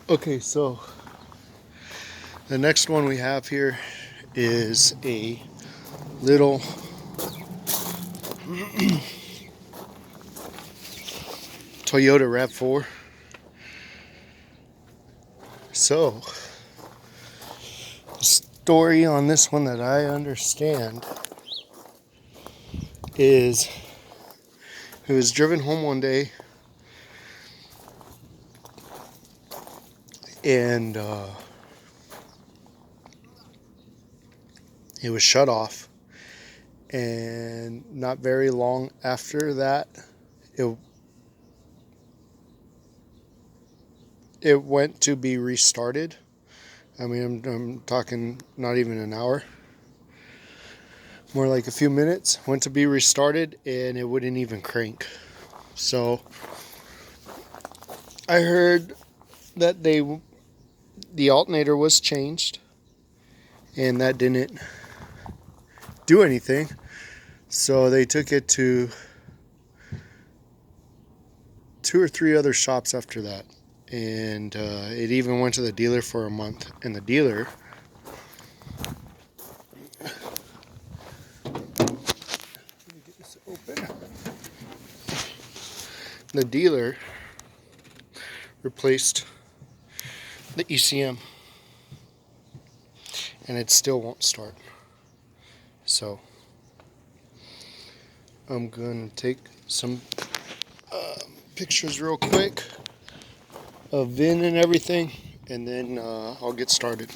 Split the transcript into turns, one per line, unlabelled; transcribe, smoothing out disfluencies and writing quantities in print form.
Okay, so the next one we have here is a little Toyota RAV4. So, the story on this one that I understand is it was driven home one day and it was shut off, and not very long after that it went to be restarted. I mean, I'm talking not even an hour, more like a few minutes. Went to be restarted and it wouldn't even crank. So I heard that the alternator was changed and that didn't do anything. So they took it to 2 or 3 other shops after that. And it even went to the dealer for a month. And the dealer, let me get this open. The dealer replaced the ECM and it still won't start. So I'm going to take some pictures real quick of VIN and everything, and then I'll get started.